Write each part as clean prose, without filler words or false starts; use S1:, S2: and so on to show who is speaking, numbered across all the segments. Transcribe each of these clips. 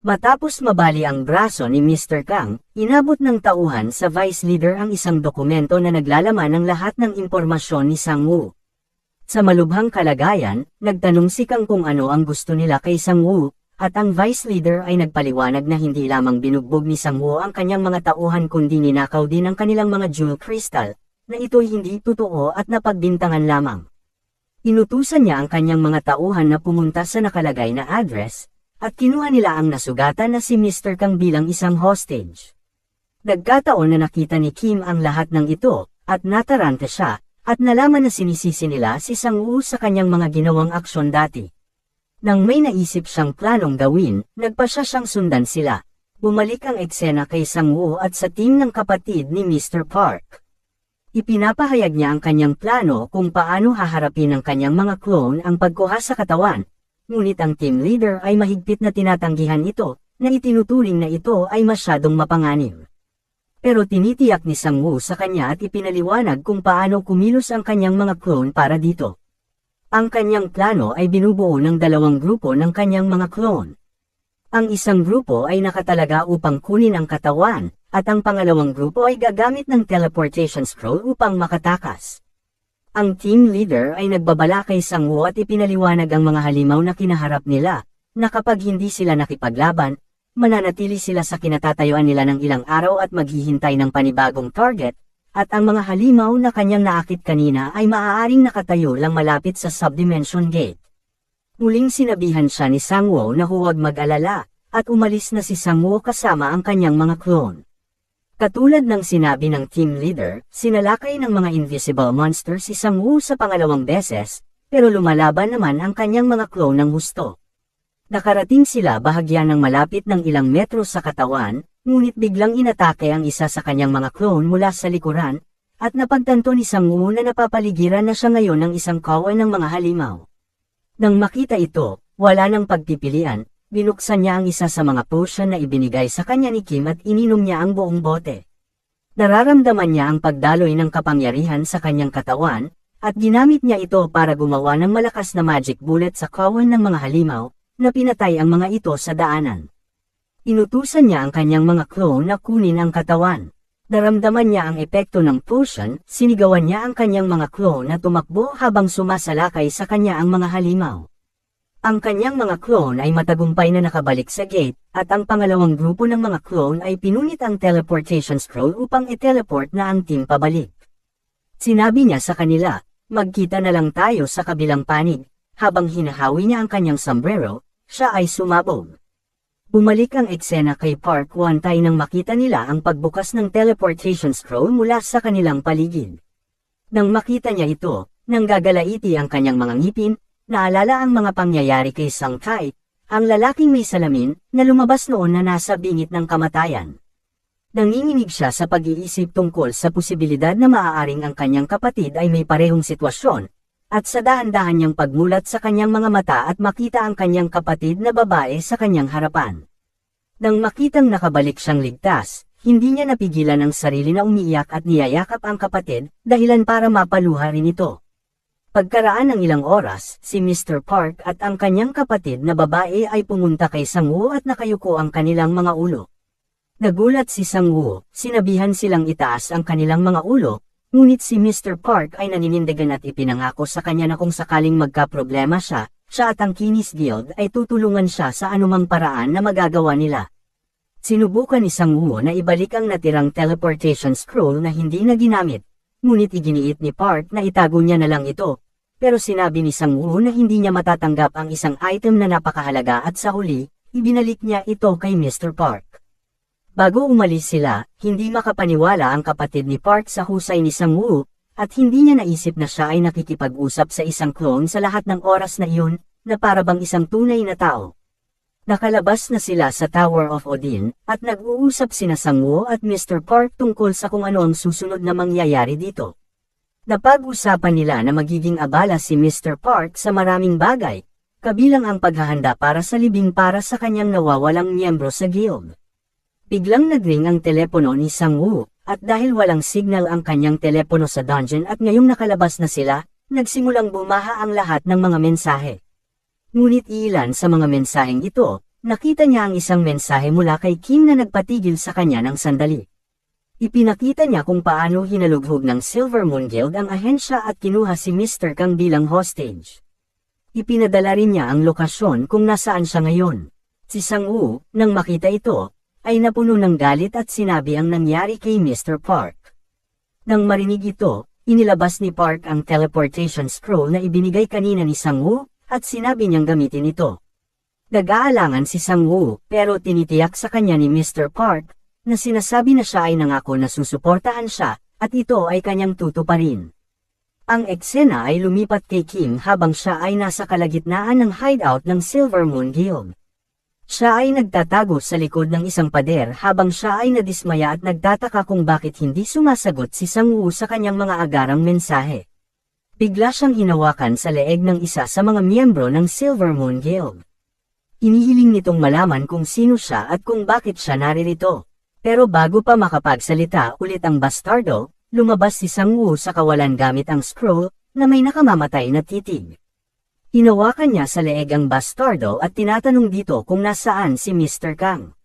S1: Matapos mabali ang braso ni Mr. Kang, inabot ng tauhan sa Vice Leader ang isang dokumento na naglalaman ng lahat ng impormasyon ni Sang-woo. Sa malubhang kalagayan, nagtanong si Kang kung ano ang gusto nila kay Sang-woo, at ang Vice Leader ay nagpaliwanag na hindi lamang binugbog ni Sang-woo ang kanyang mga tauhan kundi ninakaw din ang kanilang mga jewel crystal, na ito'y hindi totoo at napagbintangan lamang. Inutusan niya ang kanyang mga tauhan na pumunta sa nakalagay na address, at kinuha nila ang nasugatan na si Mr. Kang bilang isang hostage. Nagkataon na nakita ni Kim ang lahat ng ito, at nataranta siya, at nalaman na sinisisi nila si Sang-woo sa kanyang mga ginawang aksyon dati. Nang may naisip siyang planong gawin, nagpasya siyang sundan sila. Bumalik ang eksena kay Sang-woo at sa team ng kapatid ni Mr. Park. Ipinapahayag niya ang kanyang plano kung paano haharapin ng kanyang mga clone ang pagkuha sa katawan. Ngunit ang team leader ay mahigpit na tinatanggihan ito, na itinuturing na ito ay masyadong mapanganib. Pero tinitiyak ni Sang-woo sa kanya at ipinaliwanag kung paano kumilos ang kanyang mga clone para dito. Ang kanyang plano ay binubuo ng dalawang grupo ng kanyang mga clone. Ang isang grupo ay nakatalaga upang kunin ang katawan, at ang pangalawang grupo ay gagamit ng teleportation scroll upang makatakas. Ang team leader ay nagbabala kay Sang-woo at ipinaliwanag ang mga halimaw na kinaharap nila, na kapag hindi sila nakipaglaban, mananatili sila sa kinatatayuan nila ng ilang araw at maghihintay ng panibagong target, at ang mga halimaw na kanyang naakit kanina ay maaaring nakatayo lang malapit sa subdimension gate. Muling sinabihan siya ni Sang-woo na huwag mag-alala, at umalis na si Sang-woo kasama ang kanyang mga clone. Katulad ng sinabi ng team leader, sinalakay ng mga invisible monster si Sang-woo sa pangalawang beses, pero lumalaban naman ang kanyang mga clone ng husto. Nakarating sila bahagya ng malapit ng ilang metro sa katawan, ngunit biglang inatake ang isa sa kanyang mga clone mula sa likuran, at napagtanto ni Sang-woo na napapaligiran na siya ngayon ng isang kawan ng mga halimaw. Nang makita ito, wala nang pagpipilian. Binuksan niya ang isa sa mga potion na ibinigay sa kanya ni Kim at ininom niya ang buong bote. Nararamdaman niya ang pagdaloy ng kapangyarihan sa kanyang katawan, at ginamit niya ito para gumawa ng malakas na magic bullet sa kawan ng mga halimaw, na pinatay ang mga ito sa daanan. Inutusan niya ang kanyang mga clone na kunin ang katawan. Naramdaman niya ang epekto ng potion, sinigawan niya ang kanyang mga clone na tumakbo habang sumasalakay sa kanya ang mga halimaw. Ang kanyang mga clone ay matagumpay na nakabalik sa gate, at ang pangalawang grupo ng mga clone ay pinunit ang teleportation scroll upang i-teleport na ang team pabalik. Sinabi niya sa kanila, magkita na lang tayo sa kabilang panig. Habang hinahawi niya ang kanyang sombrero, siya ay sumabog. Bumalik ang eksena kay Park Won-tae nang makita nila ang pagbukas ng teleportation scroll mula sa kanilang paligid. Nang makita niya ito, nang gagalaiti ang kanyang mga ngipin, naalala ang mga pangyayari kay Sang-tae, ang lalaking may salamin, na lumabas noon na nasa bingit ng kamatayan. Nanginginig siya sa pag-iisip tungkol sa posibilidad na maaaring ang kanyang kapatid ay may parehong sitwasyon, at sa dahan-dahan niyang pagmulat sa kanyang mga mata at makita ang kanyang kapatid na babae sa kanyang harapan. Nang makitang nakabalik siyang ligtas, hindi niya napigilan ang sarili na umiiyak at niyayakap ang kapatid, dahilan para mapaluha rin ito. Pagkaraan ng ilang oras, si Mr. Park at ang kanyang kapatid na babae ay pumunta kay Sang-woo at nakayuko ang kanilang mga ulo. Nagulat si Sang-woo, sinabihan silang itaas ang kanilang mga ulo, ngunit si Mr. Park ay naninindigan at ipinangako sa kanya na kung sakaling magkaproblema siya at ang Kinis Guild ay tutulungan siya sa anumang paraan na magagawa nila. Sinubukan ni Sang-woo na ibalik ang natirang teleportation scroll na hindi na ginamit, ngunit iginiit ni Park na itago niya na lang ito. Pero sinabi ni Sang-woo na hindi niya matatanggap ang isang item na napakahalaga at sa huli, ibinalik niya ito kay Mr. Park. Bago umalis sila, hindi makapaniwala ang kapatid ni Park sa husay ni Sang-woo, at hindi niya naisip na siya ay nakikipag-usap sa isang clone sa lahat ng oras na iyon, na para bang isang tunay na tao. Nakalabas na sila sa Tower of Odin, at nag-uusap sina Sang-woo at Mr. Park tungkol sa kung ano ang susunod na mangyayari dito. Napag-usapan nila na magiging abala si Mr. Park sa maraming bagay, kabilang ang paghahanda para sa libing para sa kanyang nawawalang miyembro sa guild. Biglang nagring ang telepono ni Sang-woo, at dahil walang signal ang kanyang telepono sa dungeon at ngayong nakalabas na sila, nagsimulang bumaha ang lahat ng mga mensahe. Ngunit ilan sa mga mensaheng ito, nakita niya ang isang mensahe mula kay Kim na nagpatigil sa kanya ng sandali. Ipinakita niya kung paano hinalughog ng Silver Moon Guild ang ahensya at kinuha si Mr. Kang bilang hostage. Ipinadala rin niya ang lokasyon kung nasaan siya ngayon. Si Sang-woo, nang makita ito, ay napuno ng galit at sinabi ang nangyari kay Mr. Park. Nang marinig ito, inilabas ni Park ang teleportation scroll na ibinigay kanina ni Sang-woo, at sinabi niyang gamitin ito. Nag-aalangan si Sang-woo, pero tinitiyak sa kanya ni Mr. Park, na sinasabi na siya ay nangako na susuportahan siya, at ito ay kanyang tutuparin. Ang eksena ay lumipat kay Kim habang siya ay nasa kalagitnaan ng hideout ng Silver Moon Guild. Siya ay nagtatago sa likod ng isang pader habang siya ay nadismaya at nagtataka kung bakit hindi sumasagot si Sang-woo sa kanyang mga agarang mensahe. Bigla siyang hinawakan sa leeg ng isa sa mga miyembro ng Silver Moon Guild. Inihiling nitong malaman kung sino siya at kung bakit siya naririto. Pero bago pa makapagsalita ulit ang bastardo, lumabas si Sang-woo sa kawalan gamit ang scroll na may nakamamatay na titig. Hinawakan niya sa leeg ang bastardo at tinatanong dito kung nasaan si Mr. Kang.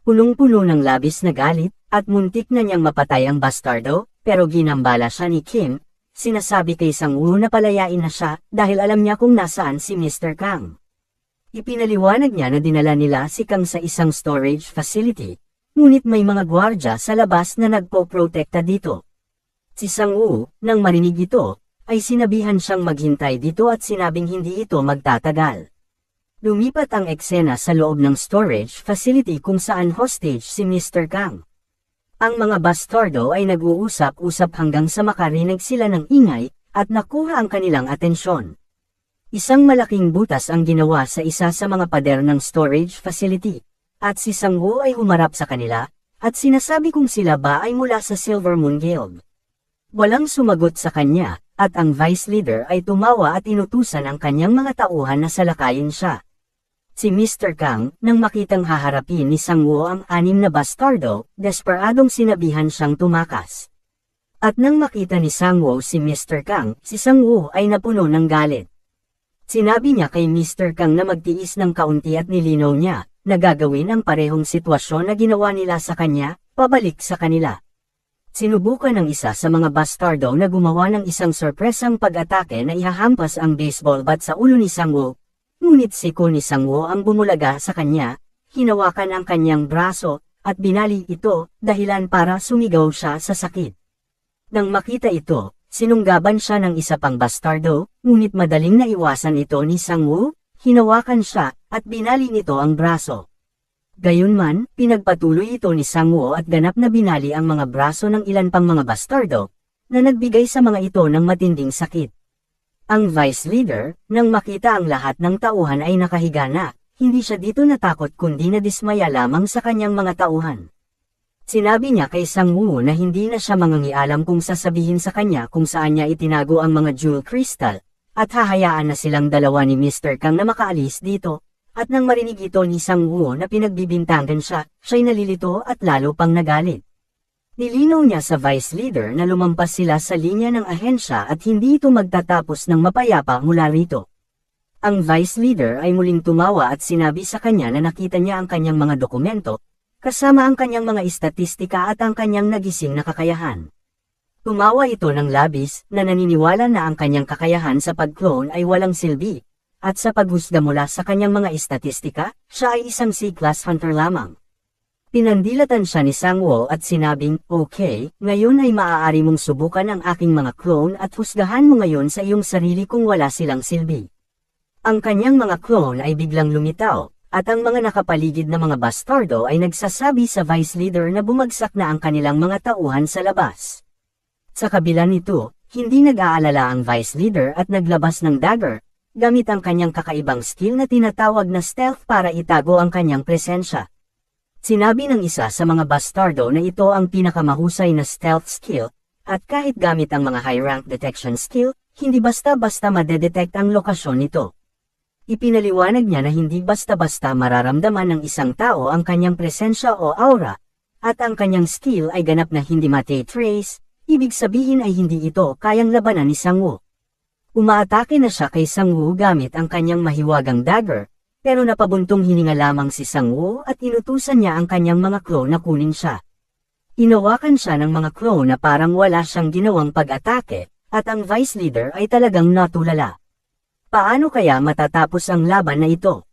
S1: Punong-puno ng labis na galit at muntik na niyang mapatay ang bastardo, pero ginambala siya ni Kim. Sinasabi kay Sang-woo na palayain na siya dahil alam niya kung nasaan si Mr. Kang. Ipinaliwanag niya na dinala nila si Kang sa isang storage facility, ngunit may mga gwardya sa labas na nagpo-protekta dito. Si Sang-woo, nang marinig ito, ay sinabihan siyang maghintay dito at sinabing hindi ito magtatagal. Lumipat ang eksena sa loob ng storage facility kung saan hostage si Mr. Kang. Ang mga bastardo ay nag-uusap-usap hanggang sa makarinig sila ng ingay at nakuha ang kanilang atensyon. Isang malaking butas ang ginawa sa isa sa mga pader ng storage facility, at si Sang-woo ay humarap sa kanila, at sinasabi kung sila ba ay mula sa Silver Moon Guild. Walang sumagot sa kanya, at ang vice leader ay tumawa at inutusan ang kanyang mga tauhan na salakayin siya. Si Mr. Kang, nang makitang haharapin ni Sang-woo ang 6 na bastardo, desperadong sinabihan siyang tumakas. At nang makita ni Sang-woo si Mr. Kang, si Sang-woo ay napuno ng galit. Sinabi niya kay Mr. Kang na magtiis ng kaunti at nilinaw niya, na gagawin ang parehong sitwasyon na ginawa nila sa kanya, pabalik sa kanila. Sinubukan ng isa sa mga bastardo na gumawa ng isang sorpresang pag-atake na ihahampas ang baseball bat sa ulo ni Sang-woo, ngunit siko ni Sang-woo ang bumulaga sa kanya, hinawakan ang kanyang braso, at binali ito, dahilan para sumigaw siya sa sakit. Nang makita ito, sinunggaban siya ng isa pang bastardo, ngunit madaling naiwasan ito ni Sang-woo, hinawakan siya, at binali nito ang braso. Gayunman, pinagpatuloy ito ni Sang-woo at ganap na binali ang mga braso ng ilan pang mga bastardo, na nagbigay sa mga ito ng matinding sakit. Ang vice leader, nang makita ang lahat ng tauhan ay nakahiga na, hindi siya dito natakot kundi nadismaya lamang sa kanyang mga tauhan. Sinabi niya kay Sang-woo na hindi na siya mangangialam kung sasabihin sa kanya kung saan niya itinago ang mga jewel crystal, at hahayaan na silang dalawa ni Mr. Kang na makaalis dito. At nang marinig ito ni Sang-woo na pinagbibintangan siya, siya'y nalilito at lalo pang nagalit. Nilinaw niya sa vice leader na lumampas sila sa linya ng ahensya at hindi ito magtatapos ng mapayapa mula rito. Ang vice leader ay muling tumawa at sinabi sa kanya na nakita niya ang kanyang mga dokumento, kasama ang kanyang mga istatistika at ang kanyang nagising na kakayahan. Tumawa ito ng labis na naniniwala na ang kanyang kakayahan sa pag-clone ay walang silbi. At sa paghusga mula sa kanyang mga istatistika, siya ay isang C-class hunter lamang. Pinandilatan siya ni Sang-woo at sinabing, "Okay, ngayon ay maaari mong subukan ang aking mga clone at husgahan mo ngayon sa iyong sarili kung wala silang silbi." Ang kanyang mga clone ay biglang lumitaw, at ang mga nakapaligid na mga bastardo ay nagsasabi sa vice leader na bumagsak na ang kanilang mga tauhan sa labas. Sa kabila nito, hindi nag-aalala ang vice leader at naglabas ng dagger, gamit ang kanyang kakaibang skill na tinatawag na stealth para itago ang kanyang presensya. Sinabi ng isa sa mga bastardo na ito ang pinakamahusay na stealth skill, at kahit gamit ang mga high-rank detection skill, hindi basta-basta madedetect ang lokasyon nito. Ipinaliwanag niya na hindi basta-basta mararamdaman ng isang tao ang kanyang presensya o aura, at ang kanyang skill ay ganap na hindi mate-trace, ibig sabihin ay hindi ito kayang labanan ni Sang-woo. Umaatake na siya kay Sang-woo gamit ang kanyang mahiwagang dagger, Pero napabuntong hininga lamang si Sang-woo at inutusan niya ang kanyang mga clone na kunin siya. Inawakan siya ng mga clone na parang wala siyang ginawang pag-atake, at ang vice leader ay talagang natulala. Paano kaya matatapos ang laban na ito?